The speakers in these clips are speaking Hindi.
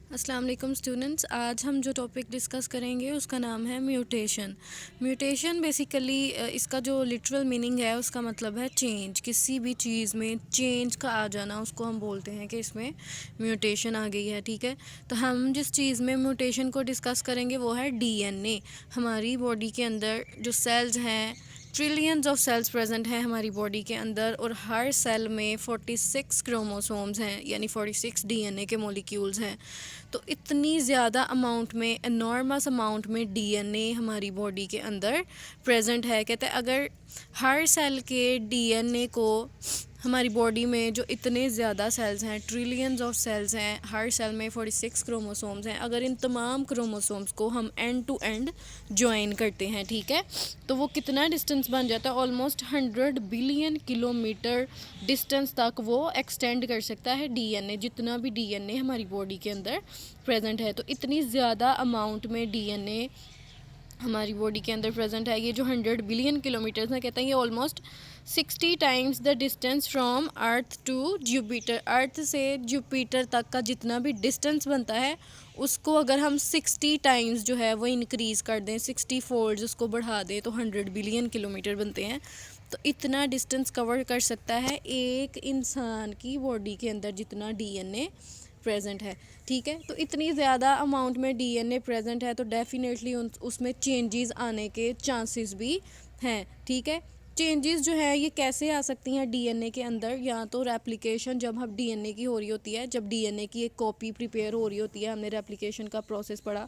अस्सलाम वालेकुम स्टूडेंट्स। आज हम जो टॉपिक डिस्कस करेंगे उसका नाम है म्यूटेशन। म्यूटेशन बेसिकली इसका जो लिटरल मीनिंग है उसका मतलब है चेंज। किसी भी चीज़ में चेंज का आ जाना उसको हम बोलते हैं कि इसमें म्यूटेशन आ गई है। ठीक है, तो हम जिस चीज़ में म्यूटेशन को डिस्कस करेंगे वो है डीएनए। हमारी बॉडी के अंदर जो सेल्स हैं, ट्रिलियंस ऑफ सेल्स प्रेजेंट हैं हमारी बॉडी के अंदर, और हर सेल में 46 क्रोमोसोम्स हैं, यानी 46 डीएनए के मॉलिक्यूल्स हैं। तो इतनी ज़्यादा अमाउंट में, एनॉर्मस अमाउंट में डीएनए हमारी बॉडी के अंदर प्रेजेंट है। कहते हैं अगर हर सेल के डीएनए को हमारी बॉडी में जो इतने ज़्यादा सेल्स हैं, ट्रिलियंस ऑफ सेल्स हैं, हर सेल में 46 क्रोमोसोम्स हैं, अगर इन तमाम क्रोमोसोम्स को हम एंड टू एंड ज्वाइन करते हैं, ठीक है, तो वो कितना डिस्टेंस बन जाता है? ऑलमोस्ट 100 बिलियन किलोमीटर डिस्टेंस तक वो एक्सटेंड कर सकता है डीएनए, जितना भी डीएनए हमारी बॉडी के अंदर प्रेजेंट है। तो इतनी ज़्यादा अमाउंट में डीएनए हमारी बॉडी के अंदर प्रेजेंट है। ये जो 100 बिलियन किलोमीटर्स हैं, कहते हैं ये almost 60 times the distance from earth to Jupiter. Earth से जुपिटर तक का जितना भी डिस्टेंस बनता है उसको अगर हम 60 टाइम्स जो है वो इंक्रीज़ कर दें, 60 फोल्ड्स उसको बढ़ा दें, तो 100 बिलियन किलोमीटर बनते हैं। तो इतना डिस्टेंस कवर कर सकता है एक इंसान की बॉडी के अंदर जितना डीएनए प्रेजेंट है। ठीक है, तो इतनी ज़्यादा अमाउंट में डीएनए प्रेजेंट है तो डेफिनेटली उसमें चेंजेस आने के चांसेस भी हैं। ठीक है, चेंजेस जो है ये कैसे आ सकती हैं डीएनए के अंदर? या तो रेप्लिकेशन, जब हम डीएनए की हो रही होती है, जब डीएनए की एक कॉपी प्रिपेयर हो रही होती है, हमने रेप्लिकेशन का प्रोसेस पढ़ा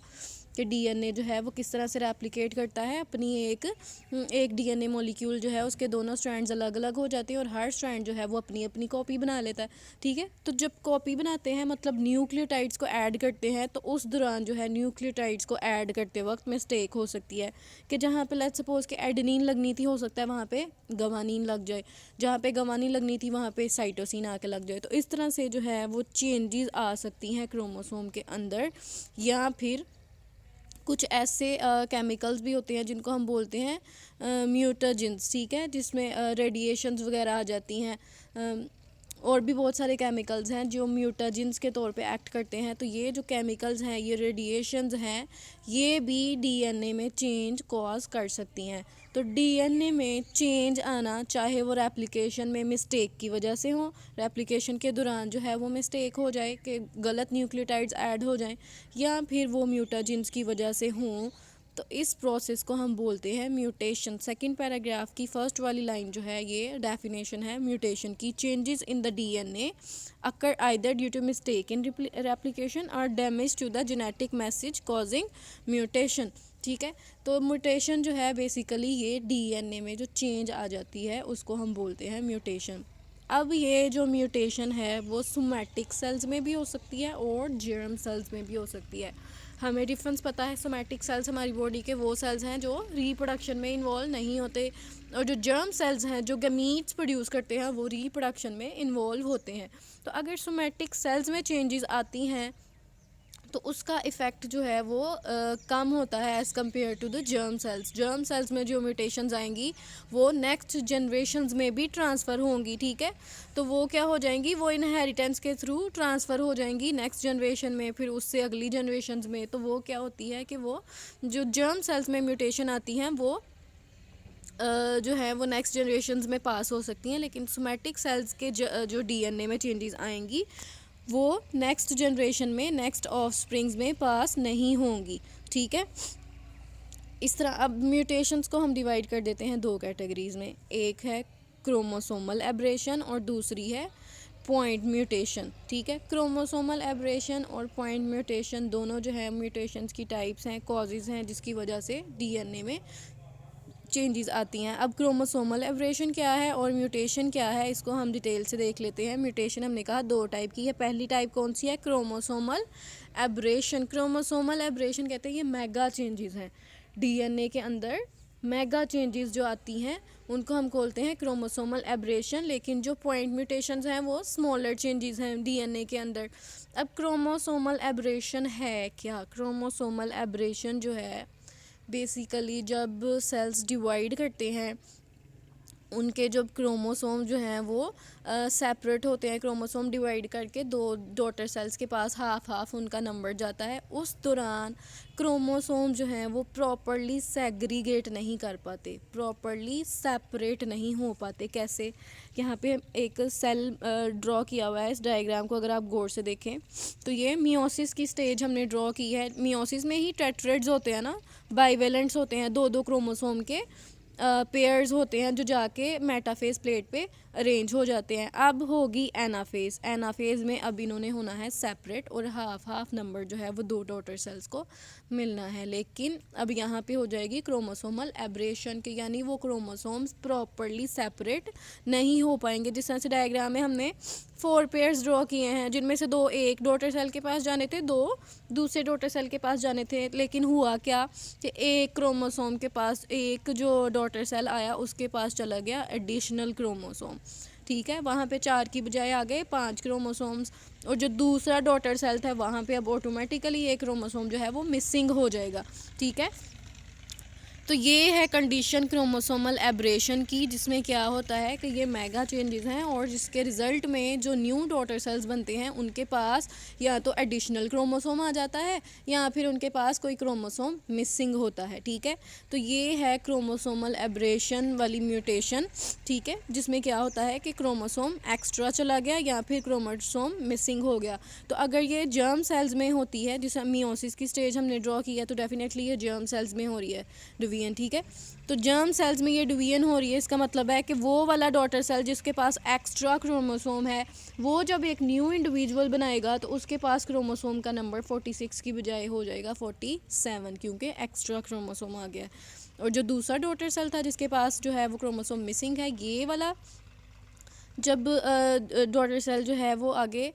कि डीएनए जो है वो किस तरह से रेप्लिकेट करता है। अपनी एक डीएनए मॉलिक्यूल जो है उसके दोनों स्ट्रैंड्स अलग अलग हो जाते हैं और हर स्ट्रैंड जो है वो अपनी अपनी कॉपी बना लेता है। ठीक है, तो जब कॉपी बनाते हैं मतलब न्यूक्लियोटाइड्स को ऐड करते हैं, तो उस दौरान जो है न्यूक्लियोटाइड्स को ऐड करते वक्त मिस्टेक हो सकती है कि जहाँ पे लेट्स सपोज कि एडेनिन लगनी थी, हो सकता है वहाँ पे गवानीन लग जाए, जहाँ पे गवानीन लगनी थी वहाँ पे साइटोसिन आके लग जाए। तो इस तरह से जो है वो चेंजेस आ सकती हैं क्रोमोसोम के अंदर। या फिर कुछ ऐसे केमिकल्स भी होते हैं जिनको हम बोलते हैं म्यूटाजेंस। ठीक है, जिसमें रेडिएशंस वगैरह आ जाती हैं, और भी बहुत सारे केमिकल्स हैं जो म्यूटाजेंस के तौर पे एक्ट करते हैं। तो ये जो केमिकल्स हैं, ये रेडिएशंस हैं, ये भी डीएनए में चेंज कॉज कर सकती हैं। तो डीएनए में चेंज आना, चाहे वो रेप्लिकेशन में मिस्टेक की वजह से हो, रेप्लिकेशन के दौरान जो है वो मिस्टेक हो जाए कि गलत न्यूक्लियोटाइड्स ऐड हो जाएं, या फिर वो म्यूटाजेंस की वजह से हों, तो इस प्रोसेस को हम बोलते हैं म्यूटेशन। सेकंड पैराग्राफ की फर्स्ट वाली लाइन जो है ये डेफिनेशन है म्यूटेशन की। Changes in the DNA occur either due to mistake in replication or damage to the genetic message causing mutation. ठीक है, तो म्यूटेशन जो है बेसिकली ये डीएनए में जो चेंज आ जाती है उसको हम बोलते हैं म्यूटेशन। अब ये जो म्यूटेशन है वो सोमैटिक सेल्स में भी हो सकती है और जर्म सेल्स में भी हो सकती है। हमें डिफरेंस पता है, सोमैटिक सेल्स हमारी बॉडी के वो सेल्स हैं जो रिप्रोडक्शन में इन्वॉल्व नहीं होते, और जो जर्म सेल्स हैं जो गमीट्स प्रोड्यूस करते हैं वो रिप्रोडक्शन में इन्वॉल्व होते हैं। तो अगर सोमैटिक सेल्स में चेंजेस आती हैं तो उसका इफ़ेक्ट जो है वो कम होता है as compare to the germ cells. Germ cells में जो म्यूटेशंस आएंगी वो नेक्स्ट जनरेशन्स में भी ट्रांसफ़र होंगी। ठीक है, तो वो क्या हो जाएंगी, वो इनहेरिटेंस के थ्रू ट्रांसफ़र हो जाएंगी नेक्स्ट जनरेशन में, फिर उससे अगली जनरेशन्स में। तो वो क्या होती है कि वो जो जर्म सेल्स में म्यूटेशन आती हैं वो जो है वो नेक्स्ट जनरेशन्स में पास हो सकती हैं, लेकिन सोमैटिक सेल्स के जो डीएनए में चेंजेस आएंगी वो नेक्स्ट जनरेशन में, नेक्स्ट ऑफ स्प्रिंग्स में पास नहीं होंगी। ठीक है, इस तरह अब म्यूटेशंस को हम डिवाइड कर देते हैं दो कैटेगरीज में। एक है क्रोमोसोमल एब्रेशन और दूसरी है पॉइंट म्यूटेशन। ठीक है, क्रोमोसोमल एब्रेशन और पॉइंट म्यूटेशन दोनों जो है म्यूटेशंस की टाइप्स हैं, कॉजेज़ हैं जिसकी वजह से डीएनए में चेंजेस आती हैं। अब क्रोमोसोमल एब्रेशन क्या है और म्यूटेशन क्या है, इसको हम डिटेल से देख लेते हैं। म्यूटेशन हमने कहा दो टाइप की है। पहली टाइप कौन सी है? Chromosomal abrasion. क्रोमोसोमल एब्रेशन कहते हैं ये मेगा चेंजेस हैं डीएनए के अंदर। मेगा चेंजेस जो आती हैं उनको हम बोलते हैं क्रोमोसोमल एब्रेशन, लेकिन जो पॉइंट म्यूटेशंस हैं वो स्मॉलर चेंजेस हैं डीएनए के अंदर। अब क्रोमोसोमल एब्रेशन है क्या? क्रोमोसोमल एब्रेशन जो है बेसिकली जब सेल्स डिवाइड करते हैं उनके जो क्रोमोसोम जो हैं वो सेपरेट होते हैं, क्रोमोसोम डिवाइड करके दो डॉटर सेल्स के पास हाफ हाफ उनका नंबर जाता है। उस दौरान क्रोमोसोम जो हैं वो प्रॉपरली सेग्रीगेट नहीं कर पाते, प्रॉपरली सेपरेट नहीं हो पाते। कैसे? यहाँ पे एक सेल ड्रॉ किया हुआ है इस डायग्राम को, अगर आप गौर से देखें तो ये मियोसिस की स्टेज हमने ड्रॉ की है। मियोसिस में ही टेट्रेड्स होते हैं ना, बाइवेलेंट्स होते हैं, दो दो क्रोमोसोम के पेयर्स होते हैं जो जाके मेटाफेज प्लेट पे अरेंज हो जाते हैं। अब होगी एनाफेज। एनाफेज में अब इन्होंने होना है सेपरेट और हाफ हाफ नंबर जो है वो दो डॉटर सेल्स को मिलना है। लेकिन अब यहाँ पे हो जाएगी क्रोमोसोमल एब्रेशन के, यानी वो क्रोमोसोम्स प्रॉपरली सेपरेट नहीं हो पाएंगे। जिस तरह से डायग्राम में हमने 4 पेयर्स ड्रॉ किए हैं, जिनमें से 2 एक डॉटर सेल के पास जाने थे, 2 दूसरे डॉटर सेल के पास जाने थे। लेकिन हुआ क्या कि एक क्रोमोसोम के पास, एक जो डॉटर सेल आया उसके पास चला गया एडिशनल क्रोमोसोम, ठीक है। वहाँ पे 4 की बजाय आ गए 5 क्रोमोसोम्स, और जो दूसरा डॉटर सेल था वहाँ पे अब ऑटोमेटिकली एक क्रोमोसोम जो है वो मिसिंग हो जाएगा, ठीक है। तो ये है कंडीशन क्रोमोसोमल एब्रेशन की, जिसमें क्या होता है कि ये मेगा चेंजेस हैं और जिसके रिज़ल्ट में जो न्यू डॉटर सेल्स बनते हैं उनके पास या तो एडिशनल क्रोमोसोम आ जाता है या फिर उनके पास कोई क्रोमोसोम मिसिंग होता है, ठीक है। तो ये है क्रोमोसोमल एब्रेशन वाली म्यूटेशन, ठीक है, जिसमें क्या होता है कि क्रोमोसोम एक्स्ट्रा चला गया या फिर क्रोमोसोम मिसिंग हो गया। तो अगर ये जर्म सेल्स में होती है, जिसे मियोसिस की स्टेज हमने ड्रॉ की है, तो डेफिनेटली ये जर्म सेल्स में हो रही है डिवीजन, ठीक है। तो जर्म सेल्स में ये डिवीजन हो रही है, इसका मतलब है कि वो वाला डॉटर सेल जिसके पास एक्स्ट्रा क्रोमोसोम है, वो जब एक न्यू इंडिविजुअल बनाएगा तो उसके पास क्रोमोसोम का नंबर 46 की बजाय हो जाएगा 47, क्योंकि एक्स्ट्रा क्रोमोसोम आ गया। और जो दूसरा डॉटर सेल था जिसके पास जो है वो क्रोमोसोम मिसिंग है, ये वाला जब डॉटर सेल जो है वो आगे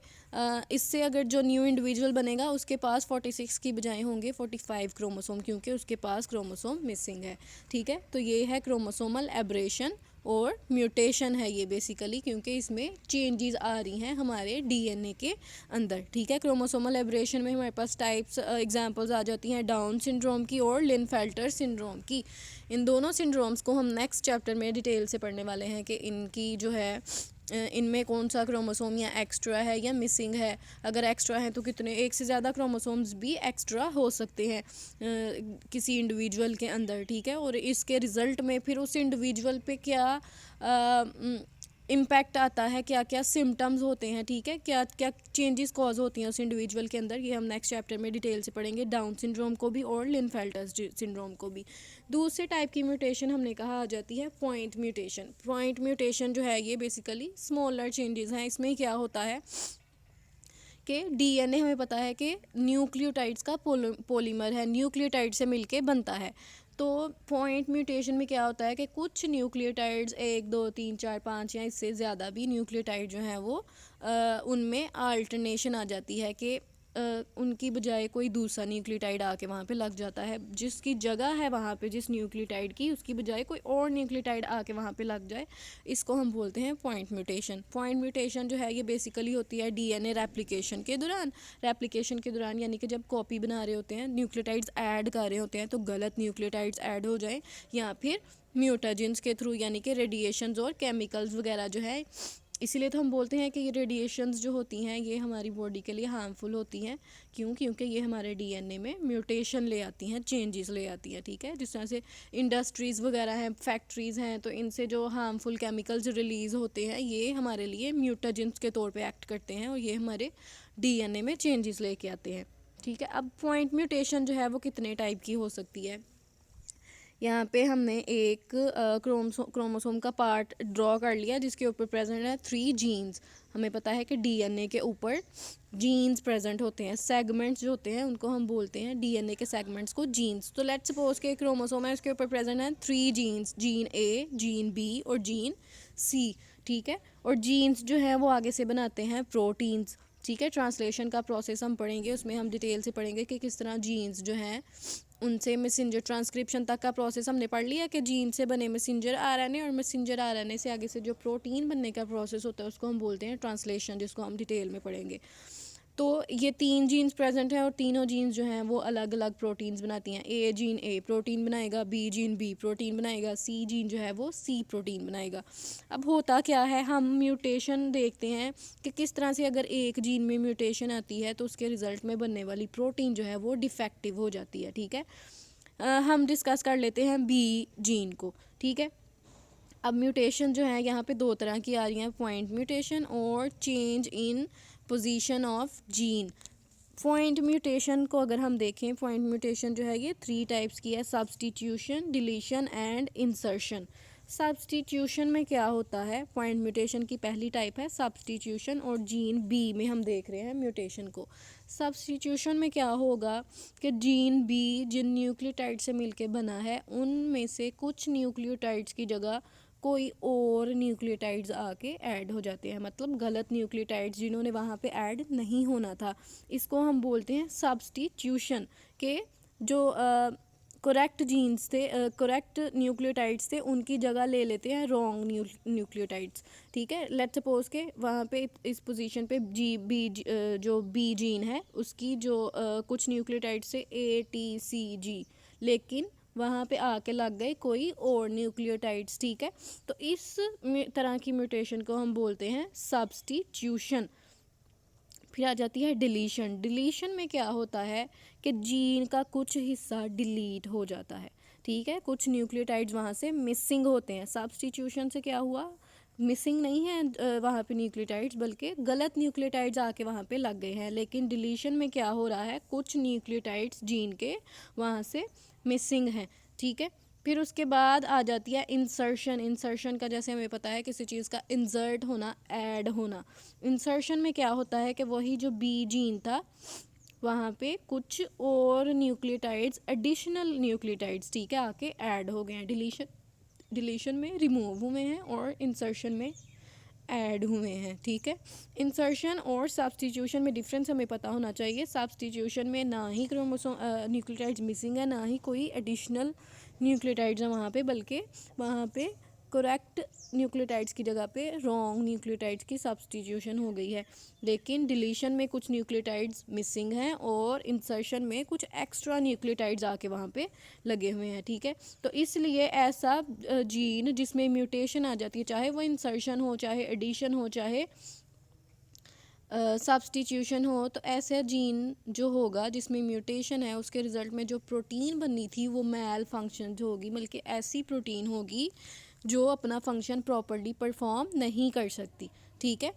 इससे अगर जो न्यू इंडिविजुअल बनेगा उसके पास 46 की बजाय होंगे 45 क्रोमोसोम, क्योंकि उसके पास क्रोमोसोम मिसिंग है, ठीक है। तो ये है क्रोमोसोमल एब्रेशन और म्यूटेशन है ये बेसिकली, क्योंकि इसमें चेंजेस आ रही हैं हमारे डीएनए के अंदर, ठीक है। क्रोमोसोमल एब्रेशन में हमारे पास टाइप्स एग्जांपल्स आ जाती हैं डाउन सिंड्रोम की और लिनफेल्टर सिंड्रोम की। इन दोनों सिंड्रोम्स को हम नेक्स्ट चैप्टर में डिटेल से पढ़ने वाले हैं कि इनकी जो है इनमें कौन सा क्रोमोसोम या एक्स्ट्रा है या मिसिंग है। अगर एक्स्ट्रा है तो कितने, एक से ज़्यादा क्रोमोसोम्स भी एक्स्ट्रा हो सकते हैं किसी इंडिविजुअल के अंदर, ठीक है। और इसके रिज़ल्ट में फिर उस इंडिविजुअल पे क्या इम्पैक्ट आता है, क्या क्या सिम्टम्स होते हैं, ठीक है, क्या क्या चेंजेस कॉज होती हैं उस इंडिविजुअल के अंदर, ये हम नेक्स्ट चैप्टर में डिटेल से पढ़ेंगे, डाउन सिंड्रोम को भी और लिनफेल्टर सिंड्रोम को भी। दूसरे टाइप की म्यूटेशन हमने कहा आ जाती है पॉइंट म्यूटेशन। पॉइंट म्यूटेशन जो है ये बेसिकली स्मॉलर चेंजेस हैं। इसमें क्या होता है कि डीएनए हमें पता है कि न्यूक्लियोटाइड्स का पॉलीमर है, न्यूक्लियोटाइड से मिलके बनता है। तो पॉइंट म्यूटेशन में क्या होता है कि कुछ न्यूक्लियोटाइड्स 1 2 3 4 5 या इससे ज़्यादा भी न्यूक्लियोटाइड जो हैं वो उनमें अल्टरनेशन आ जाती है कि उनकी बजाय कोई दूसरा न्यूक्लियोटाइड आके वहाँ पे लग जाता है, जिसकी जगह है वहाँ पे जिस न्यूक्लियोटाइड की, उसकी बजाय कोई और न्यूक्लियोटाइड आके वहाँ पे लग जाए, इसको हम बोलते हैं पॉइंट म्यूटेशन। पॉइंट म्यूटेशन जो है ये बेसिकली होती है डीएनए रेप्लिकेशन के दौरान। रेप्लिकेशन के दौरान यानी कि जब कॉपी बना रहे होते हैं, न्यूक्लियोटाइड्स ऐड कर रहे होते हैं, तो गलत न्यूक्लियोटाइड्स ऐड हो जाए या फिर म्यूटाजेंस के थ्रू, यानी कि रेडिएशंस और केमिकल्स वगैरह जो है। इसीलिए तो हम बोलते हैं कि ये रेडिएशंस जो होती हैं ये हमारी बॉडी के लिए हार्मफुल होती हैं। क्यों? क्योंकि ये हमारे डीएनए में म्यूटेशन ले आती हैं, चेंजेस ले आती हैं, ठीक है। जिस तरह से इंडस्ट्रीज़ वगैरह हैं, फैक्ट्रीज़ हैं, तो इनसे जो हार्मफुल केमिकल्स रिलीज़ होते हैं ये हमारे लिए म्यूटाजेंस के तौर पे एक्ट करते हैं और ये हमारे डीएनए में चेंजेस लेके आते हैं, ठीक है। अब पॉइंट म्यूटेशन जो है वो कितने टाइप की हो सकती है। यहाँ पे हमने एक क्रोमोसोम का पार्ट ड्रॉ कर लिया जिसके ऊपर प्रेजेंट है 3 जीन्स। हमें पता है कि डीएनए के ऊपर जीन्स प्रेजेंट होते हैं, सेगमेंट्स जो होते हैं उनको हम बोलते हैं, डीएनए के सेगमेंट्स को जीन्स। तो लेट्स सपोज के क्रोमोसोम है, उसके ऊपर प्रेजेंट है 3 genes, gene A, gene B और जीन सी, ठीक है। और जीन्स जो है वो आगे से बनाते हैं प्रोटीन्स, ठीक है। ट्रांसलेशन का प्रोसेस हम पढ़ेंगे, उसमें हम डिटेल से पढ़ेंगे कि किस तरह जीन्स जो हैं उनसे मैसेंजर ट्रांसक्रिप्शन तक का प्रोसेस हमने पढ़ लिया कि जीन से बने मैसेंजर आरएनए और मैसेंजर आरएनए से आगे से जो प्रोटीन बनने का प्रोसेस होता है उसको हम बोलते हैं ट्रांसलेशन, जिसको हम डिटेल में पढ़ेंगे। तो ये 3 जीन्स प्रेजेंट हैं और तीनों जीन्स जो हैं वो अलग अलग प्रोटीन्स बनाती हैं। ए जीन ए प्रोटीन बनाएगा, बी जीन बी प्रोटीन बनाएगा, सी जीन जो है वो सी प्रोटीन बनाएगा। अब होता क्या है, हम म्यूटेशन देखते हैं कि किस तरह से अगर एक जीन में म्यूटेशन आती है तो उसके रिज़ल्ट में बनने वाली प्रोटीन जो है वो डिफेक्टिव हो जाती है। ठीक है, हम डिस्कस कर लेते हैं बी जीन को। ठीक है, अब म्यूटेशन जो है यहाँ पे दो तरह की आ रही हैं, पॉइंट म्यूटेशन और change in position of gene. Point mutation को अगर हम देखें, पॉइंट म्यूटेशन जो है ये 3 टाइप्स की है, substitution, deletion and insertion. Substitution में क्या होता है, पॉइंट म्यूटेशन की पहली टाइप है सब्सटीट्यूशन और जीन बी में हम देख रहे हैं म्यूटेशन को। सब्सटीट्यूशन में क्या होगा कि जीन बी जिन न्यूक्लियोटाइड से मिलके बना है उनमें से कुछ न्यूक्लियोटाइड्स की जगह कोई और न्यूक्लियोटाइड्स आके ऐड हो जाते हैं, मतलब गलत न्यूक्लियोटाइड्स जिन्होंने वहाँ पे ऐड नहीं होना था। इसको हम बोलते हैं सब्सटीट्यूशन के जो करेक्ट जीन्स थे, करेक्ट न्यूक्लियोटाइड्स थे, उनकी जगह ले लेते हैं रॉन्ग न्यूक्लियोटाइड्स। ठीक है, लेट्स सपोज के वहाँ पे इस पोजीशन पे जो बी जीन है उसकी जो कुछ न्यूक्लियोटाइड्स थे ATCG, लेकिन वहाँ पे आके लग गए कोई और न्यूक्लियोटाइड्स। ठीक है, तो इस तरह की म्यूटेशन को हम बोलते हैं सब्सटीट्यूशन। फिर आ जाती है डिलीशन। डिलीशन में क्या होता है कि जीन का कुछ हिस्सा डिलीट हो जाता है। ठीक है, कुछ न्यूक्लियोटाइड्स वहाँ से मिसिंग होते हैं। सब्सटीट्यूशन से क्या हुआ, मिसिंग नहीं है वहाँ पे न्यूक्लियोटाइड्स, बल्कि गलत न्यूक्लियोटाइड्स आके वहाँ पे लग गए हैं। लेकिन डिलीशन में क्या हो रहा है, कुछ न्यूक्लियोटाइड्स जीन के वहाँ से मिसिंग हैं। ठीक है, फिर उसके बाद आ जाती है इंसर्शन। इंसर्शन का जैसे हमें पता है किसी चीज़ का इंसर्ट होना, ऐड होना। इंसर्शन में क्या होता है कि वही जो बी जीन था वहाँ पे कुछ और न्यूक्लियोटाइड्स, एडिशनल न्यूक्लियोटाइड्स, ठीक है, आके ऐड हो गए हैं। डिलीशन में रिमूव हुए हैं और इंसर्शन में ऐड हुए हैं। ठीक है, इंसर्शन और सब्सटीट्यूशन में डिफरेंस हमें पता होना चाहिए। सब्सटीट्यूशन में ना ही क्रोमोसोम न्यूक्लियोटाइड्स मिसिंग है, ना ही कोई एडिशनल न्यूक्लियोटाइड्स हैं वहाँ पे, बल्कि वहाँ पे करेक्ट न्यूक्लियोटाइड्स की जगह पे रॉन्ग न्यूक्लियोटाइड्स की सब्सटीट्यूशन हो गई है। लेकिन डिलीशन में कुछ न्यूक्लियोटाइड्स मिसिंग हैं और इंसर्शन में कुछ एक्स्ट्रा न्यूक्लियोटाइड्स आके वहाँ पे लगे हुए हैं। ठीक है, तो इसलिए ऐसा जीन जिसमें म्यूटेशन आ जाती है, चाहे वो इंसर्शन हो, चाहे एडिशन हो, चाहे सब्सटीट्यूशन हो, तो ऐसा जीन जो होगा जिसमें म्यूटेशन है उसके रिज़ल्ट में जो प्रोटीन बननी थी वो मैल फंक्शन होगी, बल्कि ऐसी प्रोटीन होगी जो अपना फंक्शन प्रॉपर्ली परफॉर्म नहीं कर सकती। ठीक है,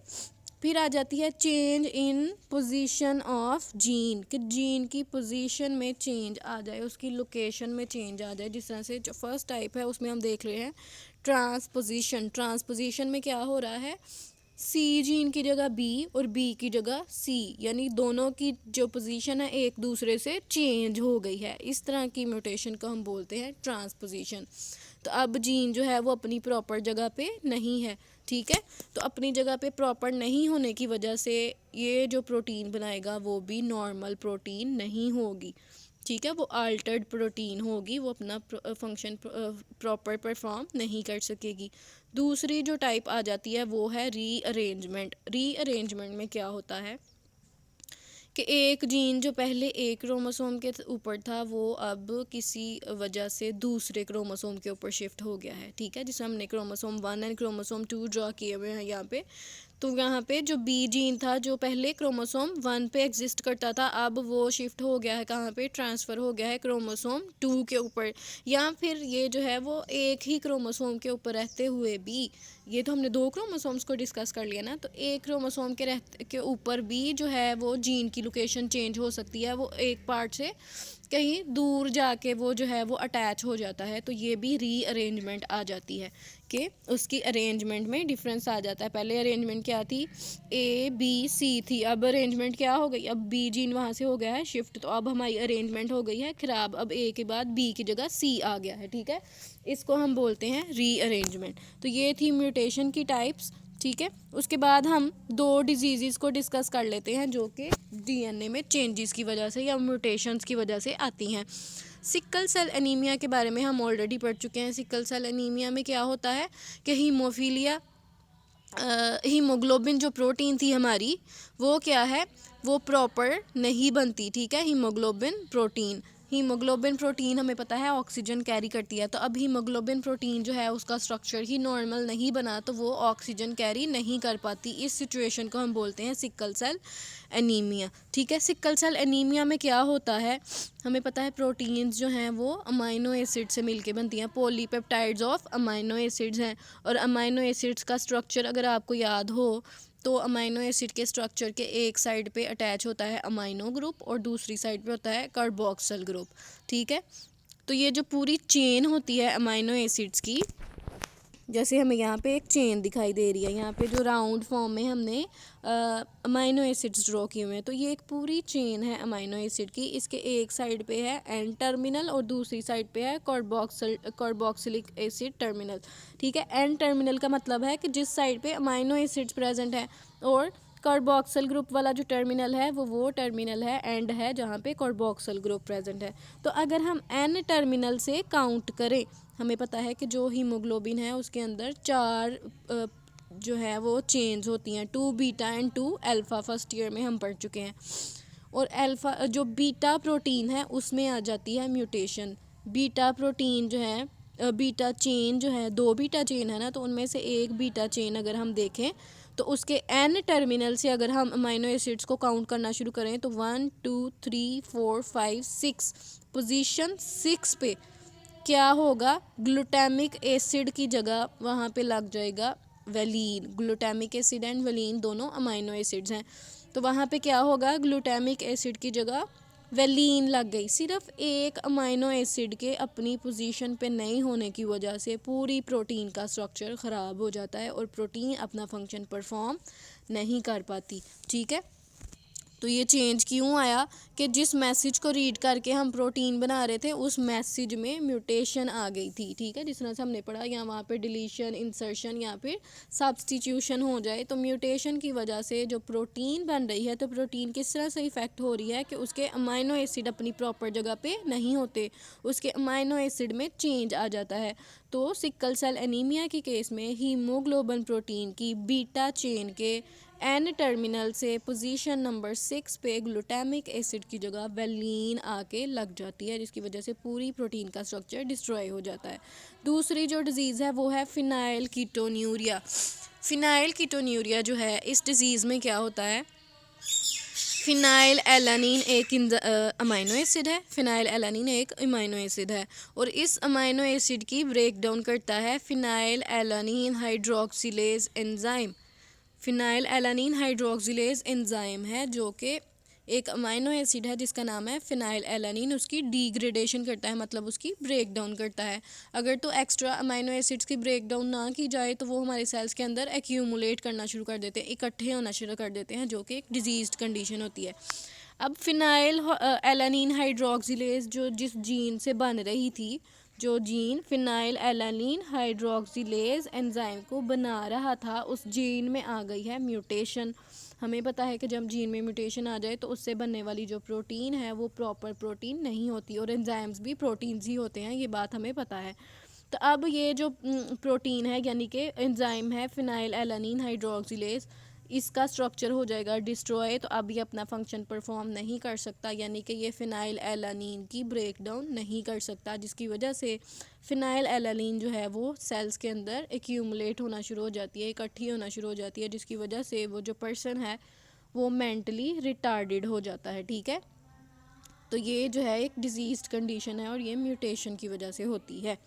फिर आ जाती है change in position of gene, कि जीन की पोजीशन में चेंज आ जाए, उसकी लोकेशन में चेंज आ जाए। जिस तरह से जो फर्स्ट टाइप है उसमें हम देख रहे हैं ट्रांसपोजिशन। ट्रांसपोजिशन में क्या हो रहा है, सी जीन की जगह बी और बी की जगह सी, यानी दोनों की जो पोजीशन है एक दूसरे से चेंज हो गई है। इस तरह की म्यूटेशन को हम बोलते हैं ट्रांसपोजिशन। तो अब जीन जो है वो अपनी प्रॉपर जगह पे नहीं है। ठीक है, तो अपनी जगह पे प्रॉपर नहीं होने की वजह से ये जो प्रोटीन बनाएगा वो भी नॉर्मल प्रोटीन नहीं होगी। ठीक है, वो अल्टर्ड प्रोटीन होगी, वो अपना फंक्शन प्रॉपर परफॉर्म नहीं कर सकेगी। दूसरी जो टाइप आ जाती है वो है रीअरेंजमेंट। रीअरेंजमेंट में क्या होता है कि एक जीन जो पहले एक क्रोमोसोम के ऊपर था वो अब किसी वजह से दूसरे क्रोमोसोम के ऊपर शिफ्ट हो गया है। ठीक है, जिसमें हमने क्रोमोसोम 1 एंड क्रोमोसोम 2 ड्रॉ किए हुए हैं यहाँ पे। तो यहाँ पे जो बी जीन था जो पहले क्रोमोसोम 1 पे एग्जिस्ट करता था, अब वो शिफ्ट हो गया है कहाँ पे, ट्रांसफ़र हो गया है क्रोमोसोम 2 के ऊपर। या फिर ये जो है वो एक ही क्रोमोसोम के ऊपर रहते हुए भी, ये तो हमने 2 क्रोमोसोम्स को डिस्कस कर लिया ना, तो एक क्रोमोसोम के ऊपर भी जो है वो जीन की लोकेशन चेंज हो सकती है, वो एक पार्ट से कहीं दूर जाके वो जो है वो अटैच हो जाता है। तो ये भी रीअरेंजमेंट आ जाती है कि उसकी अरेंजमेंट में डिफरेंस आ जाता है। पहले अरेंजमेंट क्या थी, ABC थी, अब अरेंजमेंट क्या हो गई, अब बी जीन वहाँ से हो गया है शिफ्ट, तो अब हमारी अरेंजमेंट हो गई है ख़राब, अब A के बाद B की जगह C आ गया है। ठीक है, इसको हम बोलते हैं रीअरेंजमेंट। तो ये थी म्यूटेशन की टाइप्स। ठीक है, उसके बाद हम 2 डिजीज़ को डिस्कस कर लेते हैं जो कि DNA में चेंजेस की वजह से या म्यूटेशंस की वजह से आती हैं। सिकल सेल एनीमिया के बारे में हम ऑलरेडी पढ़ चुके हैं। सिकल सेल एनीमिया में क्या होता है कि हीमोफीलिया हीमोग्लोबिन जो प्रोटीन थी हमारी, वो क्या है, वो प्रॉपर नहीं बनती, ठीक है। हीमोग्लोबिन प्रोटीन हमें पता है ऑक्सीजन कैरी करती है, तो अब हीमोग्लोबिन प्रोटीन जो है उसका स्ट्रक्चर ही नॉर्मल नहीं बना, तो वो ऑक्सीजन कैरी नहीं कर पाती। इस सिचुएशन को हम बोलते हैं सिकल सेल एनीमिया, ठीक है। सिकल सेल एनीमिया में क्या होता है, हमें पता है प्रोटीन्स जो हैं वो अमाइनो एसिड से मिलके बनती हैं, पॉलीपेप्टाइड्स ऑफ अमाइनो एसिड्स हैं। और अमाइनो एसिड्स का स्ट्रक्चर अगर आपको याद हो तो अमाइनो एसिड के स्ट्रक्चर के एक साइड पे अटैच होता है अमाइनो ग्रुप और दूसरी साइड पे होता है कार्बोक्सिल ग्रुप, ठीक है। तो ये जो पूरी चेन होती है अमाइनो एसिड्स की, जैसे हमें यहाँ पे एक चेन दिखाई दे रही है, यहाँ पे जो राउंड फॉर्म में हमने अमाइनो एसिड्स ड्रॉ किए हुए हैं, तो ये एक पूरी चेन है अमाइनो एसिड की। इसके एक साइड पे है एन टर्मिनल और दूसरी साइड पे है कार्बोक्सिलिक एसिड टर्मिनल, ठीक है। एन टर्मिनल का मतलब है कि जिस साइड पे अमाइनो एसिड्स प्रेजेंट है, और कार्बोक्सिल ग्रुप वाला जो टर्मिनल है वो टर्मिनल है एंड है जहाँ पे कार्बोक्सिल ग्रुप प्रेजेंट है। तो अगर हम एन टर्मिनल से काउंट करें, हमें पता है कि जो हीमोग्लोबिन है उसके अंदर 4 जो है वो चेन्स होती हैं, 2 beta and 2 alpha, first year में हम पढ़ चुके हैं। और अल्फ़ा जो बीटा प्रोटीन है उसमें आ जाती है म्यूटेशन। बीटा प्रोटीन जो है बीटा चेन जो है, 2 बीटा चेन है ना, तो उनमें से एक बीटा चेन अगर हम देखें तो उसके एन टर्मिनल से अगर हम अमाइनो एसिड्स को काउंट करना शुरू करें तो 1 2 3 4 5 6, पोजीशन 6 पे क्या होगा, ग्लूटामिक एसिड की जगह वहाँ पे लग जाएगा valine. Glutamic acid and valine दोनों अमाइनो एसिड्स हैं, तो वहाँ पे क्या होगा, ग्लूटामिक एसिड की जगह वेलिन लग गई। सिर्फ एक अमाइनो एसिड के अपनी पोजीशन पे नहीं होने की वजह से पूरी प्रोटीन का स्ट्रक्चर ख़राब हो जाता है और प्रोटीन अपना फंक्शन परफॉर्म नहीं कर पाती, ठीक है। तो ये चेंज क्यों आया कि जिस मैसेज को रीड करके हम प्रोटीन बना रहे थे उस मैसेज में म्यूटेशन आ गई थी, ठीक है। जिस तरह से हमने पढ़ा या वहाँ पे डिलीशन, इंसर्शन या फिर सब्सटीट्यूशन हो जाए, तो म्यूटेशन की वजह से जो प्रोटीन बन रही है, तो प्रोटीन किस तरह से इफ़ेक्ट हो रही है कि उसके अमाइनो एसिड अपनी प्रॉपर जगह पे नहीं होते, उसके अमाइनो एसिड में चेंज आ जाता है। तो सिकल सेल एनीमिया के केस में हीमोग्लोबिन प्रोटीन की बीटा चेन के एन टर्मिनल से पोजीशन नंबर 6 पे ग्लूटामिक एसिड की जगह वेलिन आके लग जाती है, जिसकी वजह से पूरी प्रोटीन का स्ट्रक्चर डिस्ट्रॉय हो जाता है। दूसरी जो डिज़ीज़ है वो है फिनाइल कीटोन्यूरिया। फिनाइल कीटोन्यूरिया जो है, इस डिज़ीज़ में क्या होता है, फिनाइल एलानिन एक अमाइनो एसिड है, फिनाइल एलानिन एक अमाइनो एसिड है, और इस अमाइनो एसिड की ब्रेक डाउन करता है phenyl alanine hydroxylase enzyme. Phenyl alanine hydroxylase enzyme है जो कि एक अमाइनो एसिड है जिसका नाम है फिनाइल एलानिन, उसकी डिग्रेडेशन करता है, मतलब उसकी ब्रेक डाउन करता है। अगर तो एक्स्ट्रा अमाइनो एसिड्स की ब्रेक डाउन ना की जाए तो वो हमारे सेल्स के अंदर एक्यूमुलेट करना शुरू कर देते हैं, इकट्ठे होना शुरू कर देते हैं, जो कि एक डिजीज़ कंडीशन होती है। अब फिनाइल एलानिन हाइड्रोक्सिलेज जो जिस जीन से बन रही थी, जो gene phenyl alanine hydroxylase enzyme को बना रहा था, उस जीन में आ गई है म्यूटेशन। हमें पता है कि जब जीन में म्यूटेशन आ जाए तो उससे बनने वाली जो प्रोटीन है वो प्रॉपर प्रोटीन नहीं होती, और एंजाइम्स भी प्रोटीन्स ही होते हैं, ये बात हमें पता है। तो अब ये जो प्रोटीन है यानी कि एंजाइम है फिनाइल एलानिन हाइड्रोक्सिलेज, इसका स्ट्रक्चर हो जाएगा डिस्ट्रॉय, तो अब ये अपना फंक्शन परफॉर्म नहीं कर सकता, यानी कि ये फिनाइल एलानिन की ब्रेक डाउन नहीं कर सकता, जिसकी वजह से फिनाइल एलानिन जो है वो सेल्स के अंदर एक्यूमुलेट होना शुरू हो जाती है, इकट्ठी होना शुरू हो जाती है, जिसकी वजह से वो जो पर्सन है वो मेंटली रिटार्डेड हो जाता है, ठीक है। तो ये जो है एक डिजीज़ कंडीशन है और ये म्यूटेशन की वजह से होती है।